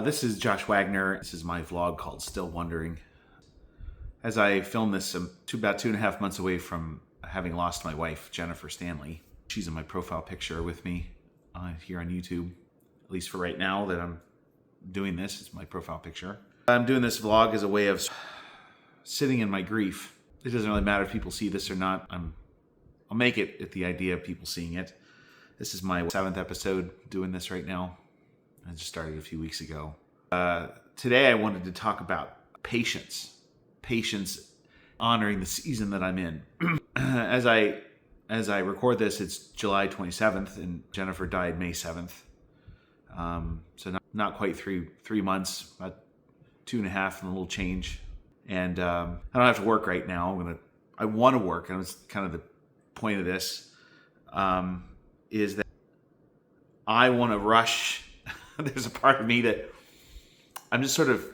This is Josh Wagner. This is my vlog called Still Wondering. As I film this, I'm about 2.5 months away from having lost my wife, Jennifer Stanley. She's in my profile picture with me here on YouTube. At least for right now that I'm doing this, it's my profile picture. I'm doing this vlog as a way of sitting in my grief. It doesn't really matter if people see this or not. I'll make it at the idea of people seeing it. This is my 7th episode doing this right now. I just started a few weeks ago. Today I wanted to talk about patience. Patience, honoring the season that I'm in. As I record this, it's July 27th, and Jennifer died May 7th. So not quite three months, about 2.5 and a little change. And I don't have to work right now. I want to work, and it's kind of the point of this, is that I want to rush. There's a part of me that I'm just sort of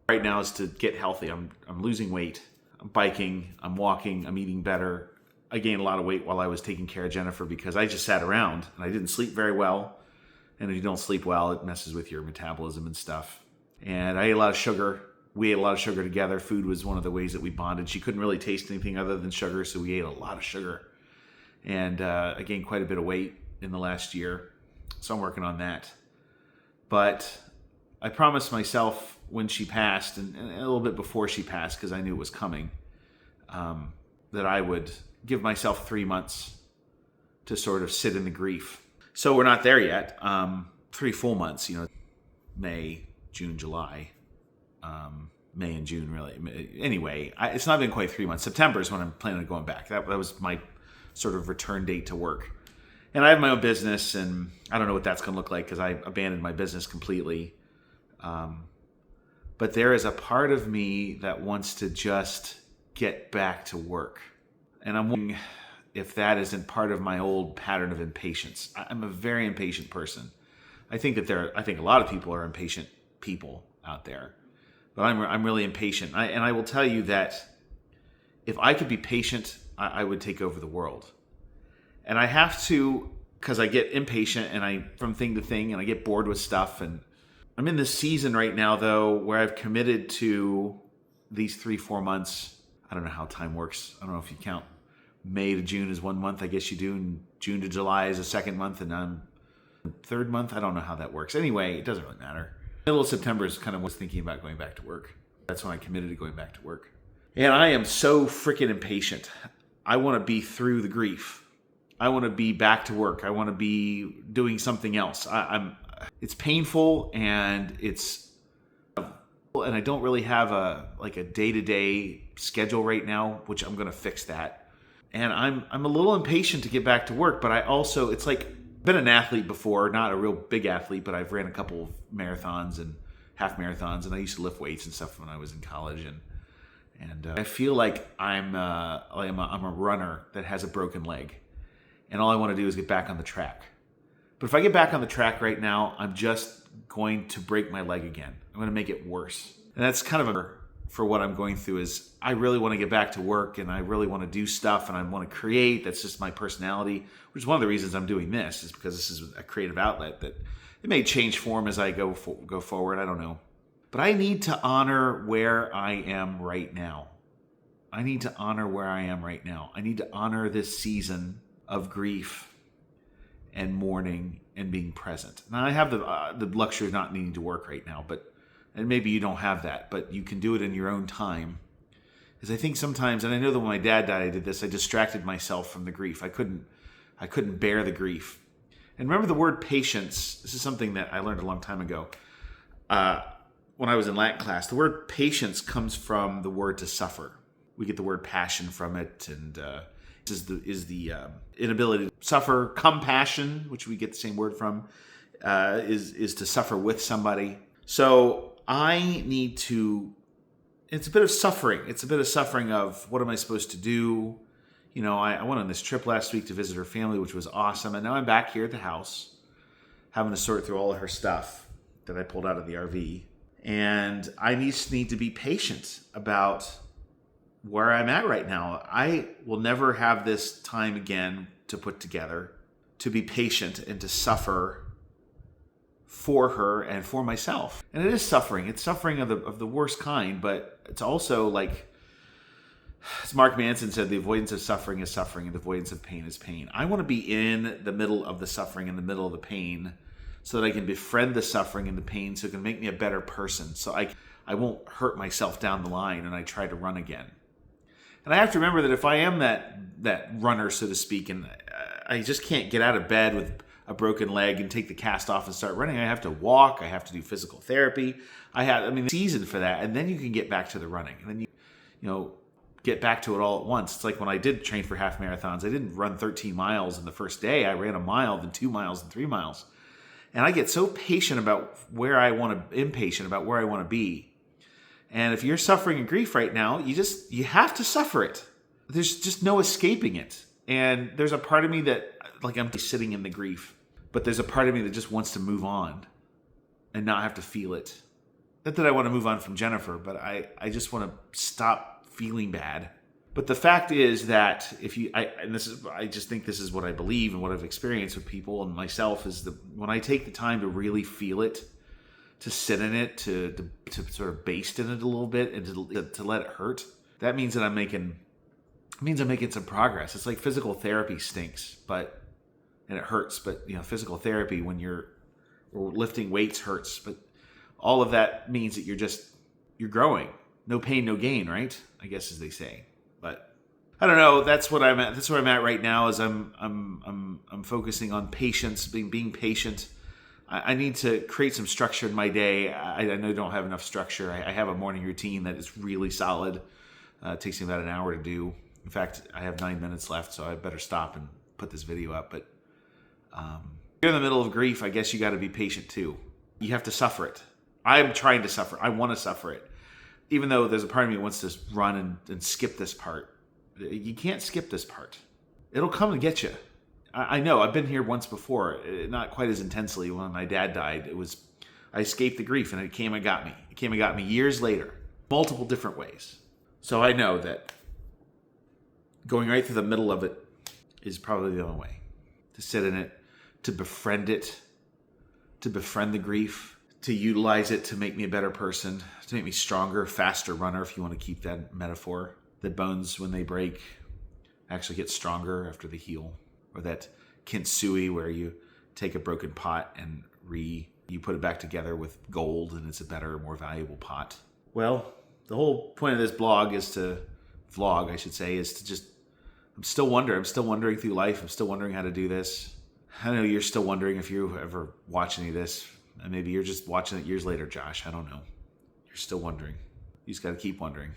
right now is to get healthy. I'm losing weight. I'm biking. I'm walking. I'm eating better. I gained a lot of weight while I was taking care of Jennifer because I just sat around and I didn't sleep very well. And if you don't sleep well, it messes with your metabolism and stuff. And I ate a lot of sugar. We ate a lot of sugar together. Food was one of the ways that we bonded. She couldn't really taste anything other than sugar, so we ate a lot of sugar. And I gained quite a bit of weight in the last year. So I'm working on that. But I promised myself when she passed, and a little bit before she passed, because I knew it was coming, that I would give myself 3 months to sort of sit in the grief. So we're not there yet. 3 full months, May, June, July. May and June, really. Anyway, it's not been quite 3 months. September is when I'm planning on going back. That was my sort of return date to work. And I have my own business, and I don't know what that's going to look like because I abandoned my business completely. But there is a part of me that wants to just get back to work. And I'm wondering if that isn't part of my old pattern of impatience. I'm a very impatient person. I think a lot of people are impatient people out there. But I'm really impatient. And I will tell you that if I could be patient, I would take over the world. And I have to, because I get impatient and from thing to thing, and I get bored with stuff. And I'm in this season right now, though, where I've committed to these 3-4 months. I don't know how time works. I don't know if you count May to June as 1 month. I guess you do. And June to July is a second month. And I'm third month. I don't know how that works. Anyway, it doesn't really matter. Middle of September is kind of was thinking about going back to work. That's when I committed to going back to work. And I am so freaking impatient. I want to be through the grief. I want to be back to work. I want to be doing something else. It's painful and I don't really have a day-to-day schedule right now, which I'm going to fix that. And I'm a little impatient to get back to work, but it's like I've been an athlete before, not a real big athlete, but I've ran a couple of marathons and half marathons, and I used to lift weights and stuff when I was in college, and I feel like I'm a runner that has a broken leg. And all I want to do is get back on the track. But if I get back on the track right now, I'm just going to break my leg again. I'm going to make it worse. And that's kind of for what I'm going through is I really want to get back to work and I really want to do stuff and I want to create. That's just my personality, which is one of the reasons I'm doing this is because this is a creative outlet that it may change form as I go forward. I don't know. But I need to honor where I am right now. I need to honor where I am right now. I need to honor this season of grief and mourning and being present. Now I have the luxury of not needing to work right now, and maybe you don't have that, but you can do it in your own time. Because I think sometimes, and I know that when my dad died, I did this. I distracted myself from the grief. I couldn't bear the grief. And remember the word patience. This is something that I learned a long time ago. When I was in Latin class, the word patience comes from the word to suffer. We get the word passion from it, and is the inability to suffer. Compassion, which we get the same word from, is to suffer with somebody. So I need to. It's a bit of suffering. It's a bit of suffering of what am I supposed to do? I went on this trip last week to visit her family, which was awesome, and now I'm back here at the house, having to sort through all of her stuff that I pulled out of the RV, and I just need to be patient about where I'm at right now. I will never have this time again to put together, to be patient and to suffer for her and for myself. And it is suffering. It's suffering of the worst kind, but it's also like, as Mark Manson said, the avoidance of suffering is suffering and the avoidance of pain is pain. I want to be in the middle of the suffering, in the middle of the pain, so that I can befriend the suffering and the pain, so it can make me a better person. So I won't hurt myself down the line and I try to run again. And I have to remember that if I am that runner, so to speak, and I just can't get out of bed with a broken leg and take the cast off and start running, I have to walk, I have to do physical therapy. The season for that, and then you can get back to the running. And then you get back to it all at once. It's like when I did train for half marathons, I didn't run 13 miles in the first day. I ran a mile, then 2 miles, and 3 miles. And I get so impatient about where I want to be. And if you're suffering in grief right now, you have to suffer it. There's just no escaping it. And there's a part of me that, like, I'm sitting in the grief, but there's a part of me that just wants to move on and not have to feel it. Not that I want to move on from Jennifer, but I just want to stop feeling bad. But the fact is that I just think this is what I believe and what I've experienced with people and myself, is when I take the time to really feel it, to sit in it, to sort of baste in it a little bit, and to let it hurt, that means that I'm making some progress. It's like physical therapy stinks, and it hurts. But physical therapy when you're lifting weights hurts. But all of that means that you're growing. No pain, no gain, right? I guess, as they say. But I don't know. That's what I'm at. That's where I'm at right now. Is I'm focusing on patience, being patient. I need to create some structure in my day. I know I don't have enough structure. I have a morning routine that is really solid. It takes me about an hour to do. In fact, I have 9 minutes left, so I better stop and put this video up. But if you're in the middle of grief, I guess you got to be patient too. You have to suffer it. I'm trying to suffer. I want to suffer it. Even though there's a part of me that wants to run and skip this part. You can't skip this part. It'll come and get you. I know. I've been here once before. Not quite as intensely. When my dad died, I escaped the grief, and it came and got me. It came and got me years later. Multiple different ways. So I know that going right through the middle of it is probably the only way. To sit in it, to befriend it, to befriend the grief, to utilize it to make me a better person, to make me stronger, faster runner, if you want to keep that metaphor. That bones, when they break, actually get stronger after they heal. Or that kintsugi, where you take a broken pot and you put it back together with gold, and it's a better, more valuable pot. Well, the whole point of this vlog is to just, I'm still wondering through life. I'm still wondering how to do this. I know you're still wondering if you ever watch any of this. And maybe you're just watching it years later, Josh. I don't know. You're still wondering. You just got to keep wondering.